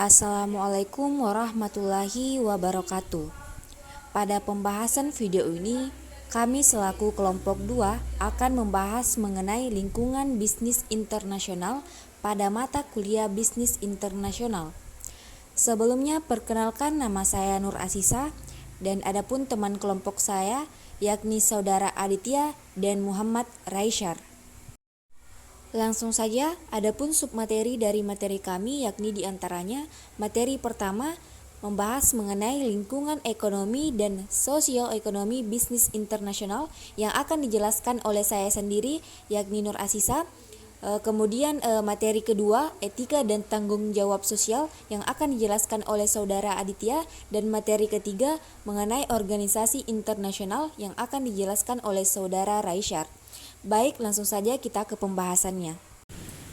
Assalamualaikum warahmatullahi wabarakatuh. Pada pembahasan video ini, kami selaku kelompok 2 akan membahas mengenai lingkungan bisnis internasional pada mata kuliah bisnis internasional. Sebelumnya perkenalkan, nama saya Nur Asisa dan adapun teman kelompok saya yakni saudara Aditya dan Muhammad Raisyar. Langsung saja, adapun submateri dari materi kami yakni diantaranya materi pertama membahas mengenai lingkungan ekonomi dan sosioekonomi bisnis internasional yang akan dijelaskan oleh saya sendiri yakni Nur Asisa. Kemudian materi kedua etika dan tanggung jawab sosial yang akan dijelaskan oleh saudara Aditya, dan materi ketiga mengenai organisasi internasional yang akan dijelaskan oleh saudara Raisyar. Baik, langsung saja kita ke pembahasannya.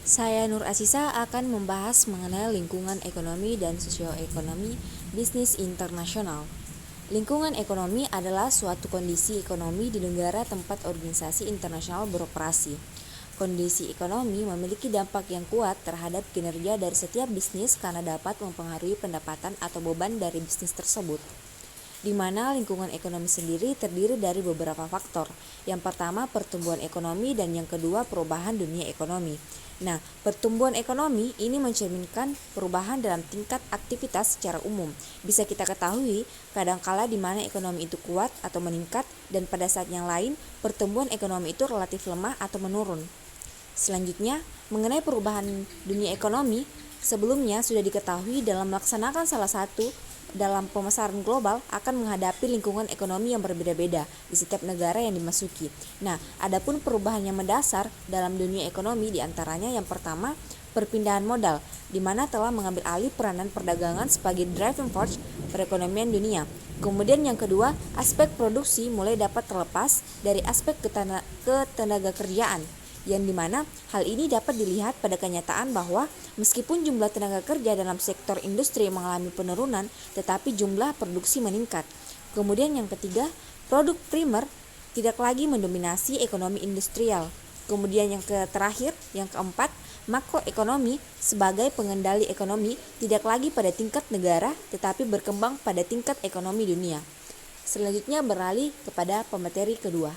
Saya Nur Asisa akan membahas mengenai lingkungan ekonomi dan sosioekonomi bisnis internasional. Lingkungan ekonomi adalah suatu kondisi ekonomi di negara tempat organisasi internasional beroperasi. Kondisi ekonomi memiliki dampak yang kuat terhadap kinerja dari setiap bisnis karena dapat mempengaruhi pendapatan atau beban dari bisnis tersebut, di mana lingkungan ekonomi sendiri terdiri dari beberapa faktor. Yang pertama, pertumbuhan ekonomi, dan yang kedua, perubahan dunia ekonomi. Nah, pertumbuhan ekonomi ini mencerminkan perubahan dalam tingkat aktivitas secara umum. Bisa kita ketahui kadangkala di mana ekonomi itu kuat atau meningkat, dan pada saat yang lain pertumbuhan ekonomi itu relatif lemah atau menurun. Selanjutnya, mengenai perubahan dunia ekonomi, sebelumnya sudah diketahui dalam melaksanakan salah satu dalam pemasaran global akan menghadapi lingkungan ekonomi yang berbeda-beda di setiap negara yang dimasuki. Nah, adapun perubahan yang mendasar dalam dunia ekonomi diantaranya yang pertama, perpindahan modal, di mana telah mengambil alih peranan perdagangan sebagai driving force perekonomian dunia. Kemudian yang kedua, aspek produksi mulai dapat terlepas dari aspek ketenaga kerjaan, yang dimana hal ini dapat dilihat pada kenyataan bahwa meskipun jumlah tenaga kerja dalam sektor industri mengalami penurunan, tetapi jumlah produksi meningkat. Kemudian yang ketiga, produk primer tidak lagi mendominasi ekonomi industrial. Kemudian yang terakhir, yang keempat, makroekonomi sebagai pengendali ekonomi tidak lagi pada tingkat negara, tetapi berkembang pada tingkat ekonomi dunia. Selanjutnya beralih kepada pemateri kedua.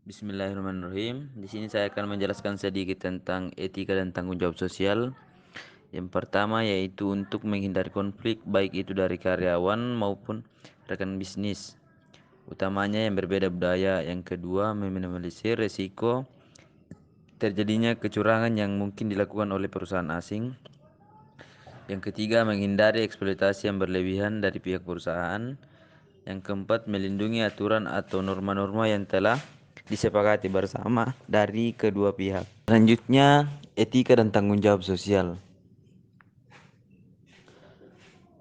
Bismillahirrahmanirrahim. Di sini saya akan menjelaskan sedikit tentang etika dan tanggung jawab sosial. Yang pertama yaitu untuk menghindari konflik baik itu dari karyawan maupun rekan bisnis, utamanya yang berbeda budaya. Yang kedua, meminimalisir resiko terjadinya kecurangan yang mungkin dilakukan oleh perusahaan asing. Yang ketiga, menghindari eksploitasi yang berlebihan dari pihak perusahaan. Yang keempat, melindungi aturan atau norma-norma yang telah disepakati bersama dari kedua pihak. Selanjutnya, etika dan tanggung jawab sosial.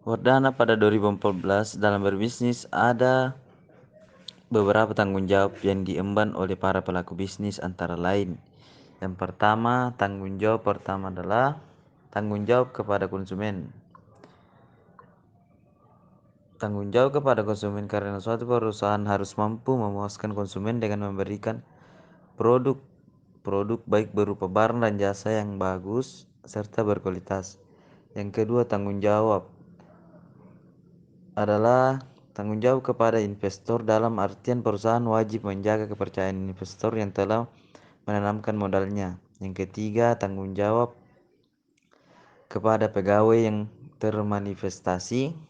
Wardana pada 2014 dalam berbisnis ada beberapa tanggung jawab yang diemban oleh para pelaku bisnis, antara lain. Yang pertama, tanggung jawab pertama adalah tanggung jawab kepada konsumen. Tanggung jawab kepada konsumen karena suatu perusahaan harus mampu memuaskan konsumen dengan memberikan produk baik berupa barang dan jasa yang bagus serta berkualitas. Yang kedua, tanggung jawab adalah tanggung jawab kepada investor, dalam artian perusahaan wajib menjaga kepercayaan investor yang telah menanamkan modalnya. Yang ketiga, tanggung jawab kepada pegawai yang termanifestasi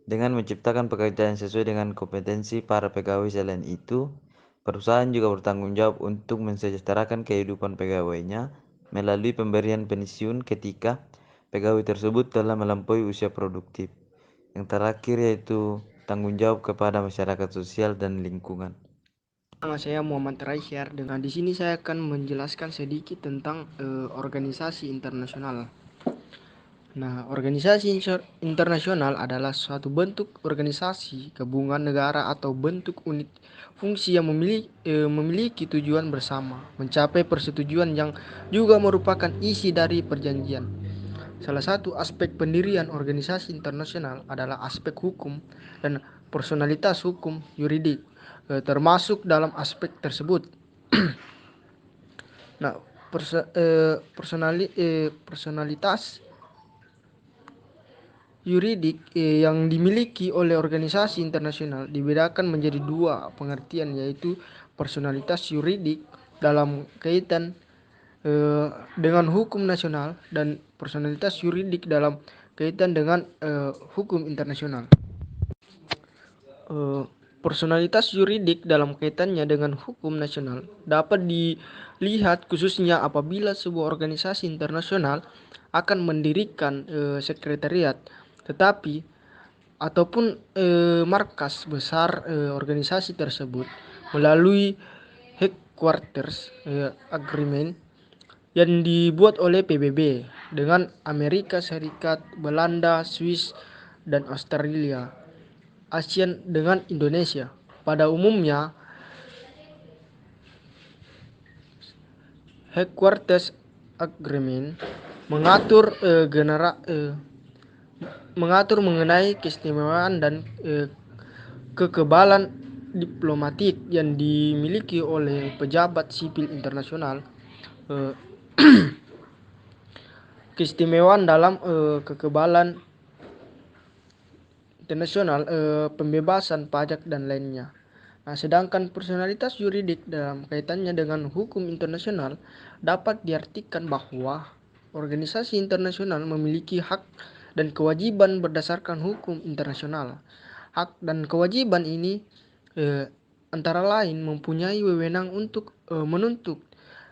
dengan menciptakan pekerjaan sesuai dengan kompetensi para pegawai. Selain itu, perusahaan juga bertanggung jawab untuk mensejahterakan kehidupan pegawainya melalui pemberian pensiun ketika pegawai tersebut telah melampaui usia produktif. Yang terakhir yaitu tanggung jawab kepada masyarakat sosial dan lingkungan. Nama saya Muhammad Raisyar. Dengan di sini saya akan menjelaskan sedikit tentang organisasi internasional. Nah, organisasi internasional adalah suatu bentuk organisasi gabungan negara atau bentuk unit fungsi yang memiliki tujuan bersama, mencapai persetujuan yang juga merupakan isi dari perjanjian. Salah satu aspek pendirian organisasi internasional adalah aspek hukum dan personalitas hukum yuridik, termasuk dalam aspek tersebut. Nah, personalitas Yuridik yang dimiliki oleh organisasi internasional dibedakan menjadi dua pengertian, yaitu personalitas yuridik dalam kaitan dengan hukum nasional dan personalitas yuridik dalam kaitan dengan hukum internasional. Personalitas yuridik dalam kaitannya dengan hukum nasional dapat dilihat khususnya apabila sebuah organisasi internasional akan mendirikan sekretariat, tetapi ataupun markas besar organisasi tersebut melalui headquarters agreement yang dibuat oleh PBB dengan Amerika Serikat, Belanda, Swiss, dan Australia, ASEAN dengan Indonesia. Pada umumnya, headquarters agreement mengatur mengatur mengenai keistimewaan dan kekebalan diplomatik yang dimiliki oleh pejabat sipil internasional, keistimewaan dalam kekebalan internasional, pembebasan pajak dan lainnya. Nah, sedangkan personalitas yuridik dalam kaitannya dengan hukum internasional dapat diartikan bahwa organisasi internasional memiliki hak dan kewajiban berdasarkan hukum internasional. Hak dan kewajiban ini antara lain mempunyai wewenang untuk menuntut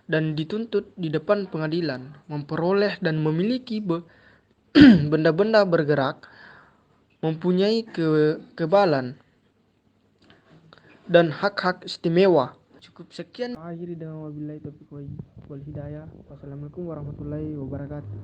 dan dituntut di depan pengadilan, memperoleh dan memiliki benda-benda bergerak, mempunyai kekebalan dan hak-hak istimewa. Cukup sekian. Akhiri dengan wabillahi taufiq wal hidayah. Wassalamualaikum warahmatullahi wabarakatuh.